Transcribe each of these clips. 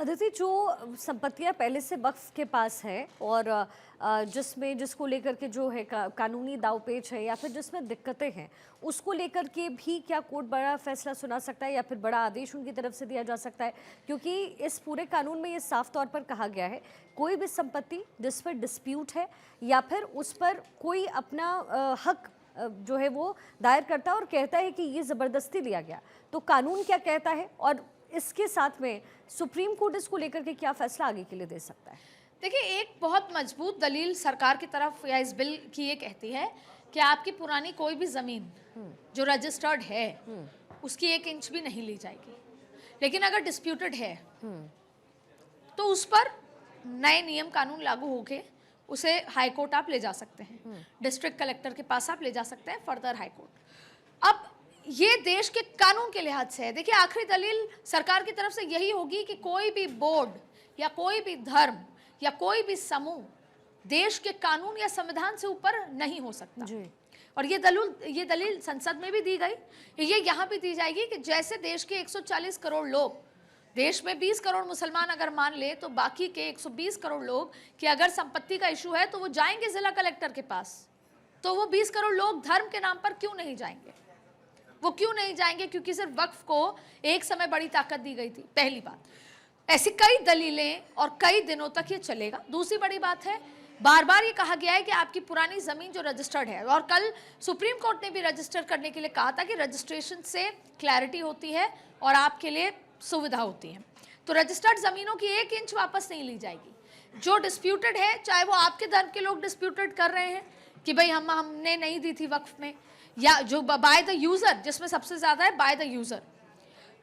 अदिति, जो संपत्तियां पहले से वक्फ के पास है और जिसको लेकर के जो है कानूनी दावपेच है या फिर जिसमें दिक्कतें हैं, उसको लेकर के भी क्या कोर्ट बड़ा फैसला सुना सकता है या फिर बड़ा आदेश उनकी तरफ से दिया जा सकता है? क्योंकि इस पूरे कानून में ये साफ तौर पर कहा गया है, कोई भी संपत्ति जिस पर डिस्प्यूट है या फिर उस पर कोई अपना हक जो है वो दायर करता है और कहता है कि ये ज़बरदस्ती लिया गया, तो कानून क्या कहता है और इसके साथ में सुप्रीम कोर्ट इसको लेकर के क्या फैसला आगे के लिए दे सकता है? देखिए, एक बहुत मजबूत दलील सरकार की तरफ या इस बिल की ये कहती है कि आपकी पुरानी कोई भी ज़मीन जो रजिस्टर्ड है उसकी 1 इंच भी नहीं ली जाएगी। लेकिन अगर डिस्प्यूटेड है तो उस पर नए नियम कानून लागू होके उसे हाई कोर्ट आप ले जा सकते हैं, डिस्ट्रिक्ट कलेक्टर के पास आप ले जा सकते हैं, फर्दर हाई कोर्ट। अब ये देश के कानून के लिहाज से है। देखिए, आखिरी दलील सरकार की तरफ से यही होगी कि कोई भी बोर्ड या कोई भी धर्म या कोई भी समूह देश के कानून या संविधान से ऊपर नहीं हो सकता जी। और ये दलील संसद में भी दी गई, ये यहाँ भी दी जाएगी कि जैसे देश के 140 करोड़ लोग, देश में 20 करोड़ मुसलमान अगर मान ले तो बाकी के 120 करोड़ लोग कि अगर संपत्ति का इशू है तो वो जाएंगे जिला कलेक्टर के पास। तो वो 20 करोड़ लोग धर्म के नाम पर क्यों नहीं जाएंगे? वो क्यों नहीं जाएंगे? क्योंकि सिर्फ वक्फ को एक समय बड़ी ताकत दी गई थी, पहली बात। ऐसी कई दलीलें और कई दिनों तक ये चलेगा। दूसरी बड़ी बात है, बार बार ये कहा गया है कि आपकी पुरानी ज़मीन जो रजिस्टर्ड है, और कल सुप्रीम कोर्ट ने भी रजिस्टर करने के लिए कहा था कि रजिस्ट्रेशन से क्लैरिटी होती है और आपके लिए सुविधा होती है। तो रजिस्टर्ड ज़मीनों की 1 इंच वापस नहीं ली जाएगी। जो डिस्प्यूटेड है, चाहे वो आपके धर्म के लोग डिस्प्यूटेड कर रहे हैं कि भाई हमने नहीं दी थी वक्फ में, या जो बाय द यूज़र, जिसमें सबसे ज़्यादा है बाय द यूज़र,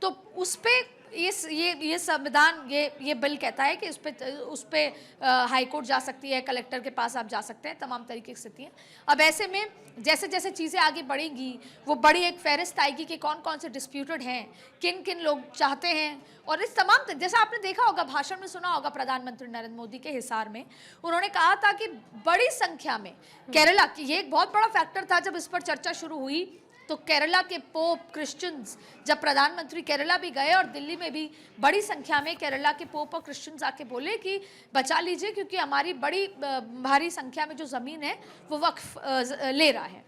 तो उस पर ये संविधान ये बिल कहता है कि उस पे हाई कोर्ट जा सकती है, कलेक्टर के पास आप जा सकते हैं, तमाम तरीके की स्थितियाँ। अब ऐसे में जैसे जैसे चीज़ें आगे बढ़ेंगी वो बड़ी एक फहरिस्त आएगी कि कौन कौन से डिस्प्यूटेड हैं, किन किन लोग चाहते हैं। और इस तमाम, जैसा आपने देखा होगा, भाषण में सुना होगा प्रधानमंत्री नरेंद्र मोदी के हिसार में, उन्होंने कहा था कि बड़ी संख्या में केरला की, ये एक बहुत बड़ा फैक्टर था जब इस पर चर्चा शुरू हुई, तो केरला के पोप क्रिश्चियंस, जब प्रधानमंत्री केरला भी गए और दिल्ली में भी बड़ी संख्या में केरला के पोप और क्रिश्चियंस आके बोले कि बचा लीजिए क्योंकि हमारी बड़ी भारी संख्या में जो ज़मीन है वो वक्फ ले रहा है।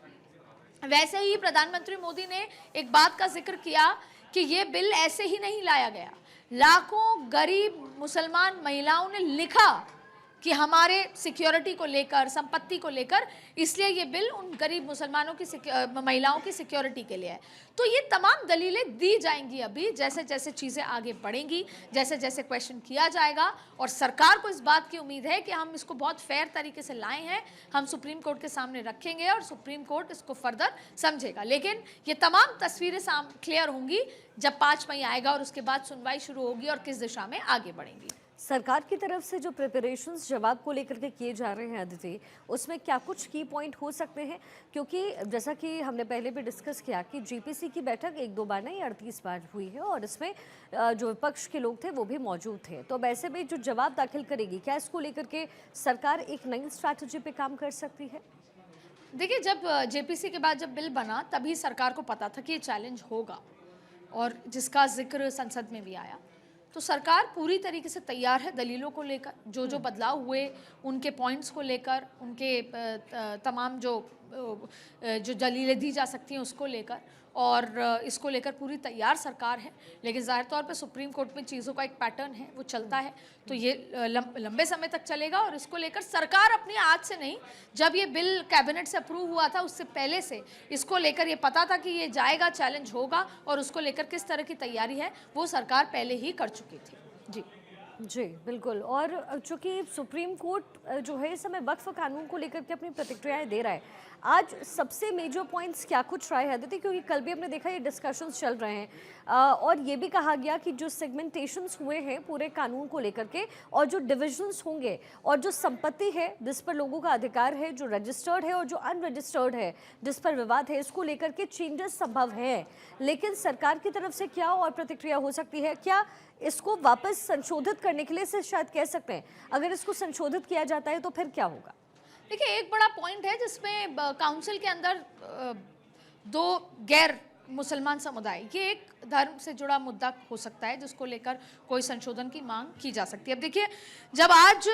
वैसे ही प्रधानमंत्री मोदी ने एक बात का जिक्र किया कि ये बिल ऐसे ही नहीं लाया गया। लाखों गरीब मुसलमान महिलाओं ने लिखा कि हमारे सिक्योरिटी को लेकर, संपत्ति को लेकर, इसलिए ये बिल उन गरीब मुसलमानों की महिलाओं की सिक्योरिटी के लिए है। तो ये तमाम दलीलें दी जाएंगी अभी जैसे जैसे चीज़ें आगे बढ़ेंगी, जैसे जैसे क्वेश्चन किया जाएगा। और सरकार को इस बात की उम्मीद है कि हम इसको बहुत फेयर तरीके से लाए हैं, हम सुप्रीम कोर्ट के सामने रखेंगे और सुप्रीम कोर्ट इसको फर्दर समझेगा। लेकिन ये तमाम तस्वीरें क्लियर होंगी जब 5 मई आएगा और उसके बाद सुनवाई शुरू होगी और किस दिशा में आगे बढ़ेंगी। सरकार की तरफ से जो प्रिपरेशंस जवाब को लेकर के किए जा रहे हैं अदिति, उसमें क्या कुछ की पॉइंट हो सकते हैं? क्योंकि जैसा कि हमने पहले भी डिस्कस किया कि जीपीसी की बैठक 1-2 बार नहीं 38 बार हुई है और इसमें जो विपक्ष के लोग थे वो भी मौजूद थे। तो अब ऐसे में जो जवाब दाखिल करेगी, क्या इसको लेकर के सरकार एक नई स्ट्रैटेजी पे काम कर सकती है? देखिए, जब जेपीसी के बाद जब बिल बना तभी सरकार को पता था कि ये चैलेंज होगा और जिसका जिक्र संसद में भी आया। तो सरकार पूरी तरीके से तैयार है दलीलों को लेकर, जो बदलाव हुए उनके पॉइंट्स को लेकर, उनके तमाम जो दलीलें दी जा सकती हैं उसको लेकर, और इसको लेकर पूरी तैयार सरकार है। लेकिन ज़ाहिर तौर पे सुप्रीम कोर्ट में चीज़ों का एक पैटर्न है, वो चलता है, तो ये लंबे समय तक चलेगा। और इसको लेकर सरकार अपनी आज से नहीं, जब ये बिल कैबिनेट से अप्रूव हुआ था उससे पहले से इसको लेकर ये पता था कि ये जाएगा, चैलेंज होगा, और उसको लेकर किस तरह की तैयारी है वो सरकार पहले ही कर चुकी थी। जी बिल्कुल। और चूँकि सुप्रीम कोर्ट जो है इस समय वक्फ कानून को लेकर के अपनी प्रतिक्रियाएं दे रहा है, आज सबसे मेजर पॉइंट्स क्या कुछ रहा है अदिति? क्योंकि कल भी हमने देखा ये डिस्कशंस चल रहे हैं और ये भी कहा गया कि जो सेगमेंटेशंस हुए हैं पूरे कानून को लेकर के और जो डिविजन्स होंगे और जो संपत्ति है जिस पर लोगों का अधिकार है, जो रजिस्टर्ड है और जो अनरजिस्टर्ड है जिस पर विवाद है, इसको लेकर के चेंजेस संभव हैं। लेकिन सरकार की तरफ से क्या और प्रतिक्रिया हो सकती है? क्या इसको वापस संशोधित करने के लिए से शायद कह सकते हैं, अगर इसको संशोधित किया जाता है तो फिर क्या होगा? देखिए, एक बड़ा पॉइंट है जिसमें काउंसिल के अंदर 2 गैर मुसलमान समुदाय, ये एक धर्म से जुड़ा मुद्दा हो सकता है जिसको लेकर कोई संशोधन की मांग की जा सकती है। अब देखिए, जब आज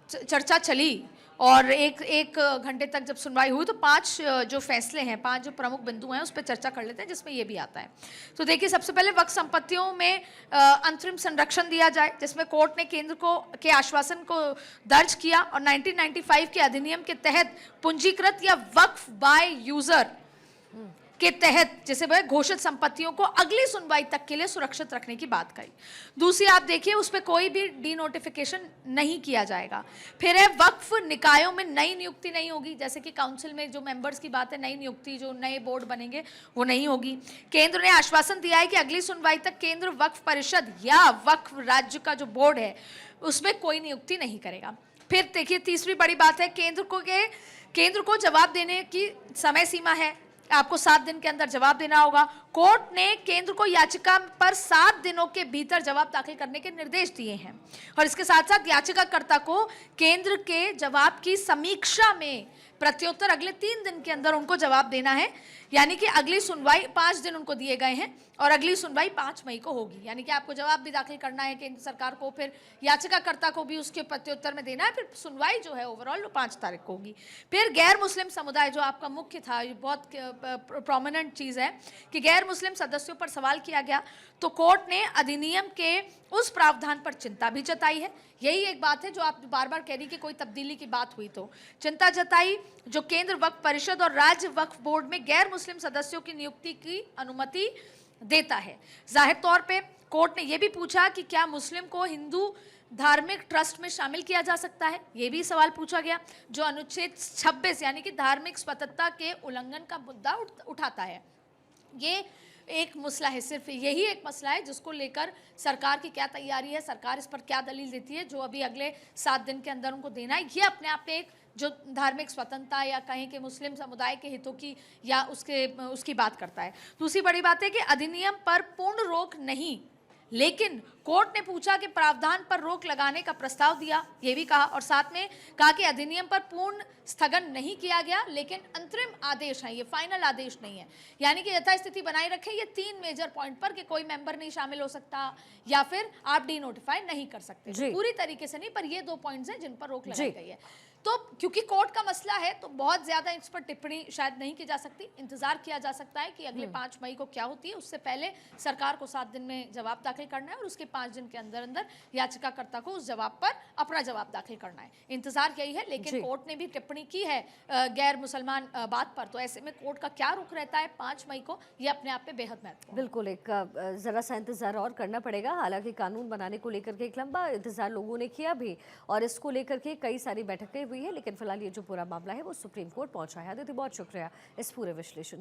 चर्चा चली और एक घंटे तक जब सुनवाई हुई तो 5 जो फैसले हैं, 5 जो प्रमुख बिंदु हैं उस पर चर्चा कर लेते हैं, जिसमें ये भी आता है। तो देखिए, सबसे पहले वक्फ संपत्तियों में अंतरिम संरक्षण दिया जाए, जिसमें कोर्ट ने केंद्र को के आश्वासन को दर्ज किया और 1995 के अधिनियम के तहत पूंजीकृत या वक्फ बाय यूजर के तहत जैसे वह घोषित संपत्तियों को अगली सुनवाई तक के लिए सुरक्षित रखने की बात कही। दूसरी, आप देखिए, उस पर कोई भी डीनोटिफिकेशन नहीं किया जाएगा। फिर है वक्फ निकायों में नई नियुक्ति नहीं होगी, जैसे कि काउंसिल में जो मेंबर्स की बात है, नई नियुक्ति, जो नए बोर्ड बनेंगे वो नहीं होगी। केंद्र ने आश्वासन दिया है कि अगली सुनवाई तक केंद्र वक्फ परिषद या वक्फ राज्य का जो बोर्ड है उसमें कोई नियुक्ति नहीं करेगा। फिर देखिए, तीसरी बड़ी बात है, केंद्र को जवाब देने की समय सीमा है, आपको 7 दिन के अंदर जवाब देना होगा। कोर्ट ने केंद्र को याचिका पर 7 दिनों के भीतर जवाब दाखिल करने के निर्देश दिए हैं और इसके साथ साथ याचिकाकर्ता को केंद्र के जवाब की समीक्षा में प्रत्युत्तर अगले 3 दिन के अंदर उनको जवाब देना है। यानी कि अगली सुनवाई 5 दिन उनको दिए गए हैं और अगली सुनवाई 5 मई को होगी। यानी कि आपको जवाब भी दाखिल करना है केंद्र सरकार को, फिर याचिकाकर्ता को भी उसके प्रत्युत्तर में देना है, फिर सुनवाई जो है ओवरऑल 5 तारीख को होगी। फिर गैर मुस्लिम समुदाय जो आपका मुख्य था, ये बहुत प्रोमिनेंट चीज़ है कि गैर मुस्लिम सदस्यों पर सवाल किया गया तो कोर्ट ने अधिनियम के उस प्रावधान पर चिंता भी जताई है। यही एक बात है जो आप बार बार कह रही कि कोई तब्दीली की बात हुई तो चिंता जताई, जो केंद्र वक्फ परिषद और राज्य वक्फ बोर्ड में गैर मुस्लिम सदस्यों की नियुक्ति की अनुमति देता है। जाहिर तौर पे कोर्ट ने यह भी पूछा कि क्या मुस्लिम को हिंदू धार्मिक ट्रस्ट में शामिल किया जा सकता है, ये भी सवाल पूछा गया, जो अनुच्छेद 26 यानी कि धार्मिक स्वतंत्रता के उल्लंघन का मुद्दा उठाता है। ये एक मसला है, सिर्फ यही एक मसला है जिसको लेकर सरकार की क्या तैयारी है, सरकार इस पर क्या दलील देती है, जो अभी अगले 7 दिन के अंदर उनको देना है। ये अपने आप में एक जो धार्मिक स्वतंत्रता या कहें कि मुस्लिम समुदाय के हितों की या उसकी बात करता है। दूसरी बड़ी बात है कि अधिनियम पर पूर्ण रोक नहीं, लेकिन कोर्ट ने पूछा कि प्रावधान पर रोक लगाने का प्रस्ताव दिया, ये भी कहा, और साथ में कहा कि अधिनियम पर पूर्ण स्थगन नहीं किया गया, लेकिन अंतरिम आदेश है, ये फाइनल आदेश नहीं है। यानी कि यथास्थिति बनाए रखें ये 3 मेजर पॉइंट पर कि कोई मेंबर नहीं शामिल हो सकता या फिर आप डीनोटिफाई नहीं कर सकते, पूरी तरीके से नहीं, पर ये 2 पॉइंट्स हैं जिन पर रोक लगाई गई है। तो क्योंकि कोर्ट का मसला है तो बहुत ज्यादा इस पर टिप्पणी शायद नहीं की जा सकती, इंतजार किया जा सकता है कि अगले 5 मई को क्या होती है। उससे पहले सरकार को 7 दिन में जवाब दाखिल करना है और उसके 5 दिन के अंदर अंदर याचिकाकर्ता को उस जवाब पर अपना जवाब दाखिल करना है। इंतजार यही है, लेकिन कोर्ट ने भी टिप्पणी की है गैर मुसलमान बात पर, तो ऐसे में कोर्ट का क्या रुख रहता है 5 मई को, ये अपने आप में बेहद महत्वपूर्ण। बिल्कुल, एक जरा सा इंतजार और करना पड़ेगा। हालांकि कानून बनाने को लेकर के एक लंबा इंतजार लोगों ने किया भी और इसको लेकर के कई सारी बैठकें हुई है, लेकिन फिलहाल ये जो पूरा मामला है वो सुप्रीम कोर्ट पहुंचा है। अदिति, बहुत शुक्रिया इस पूरे विश्लेषण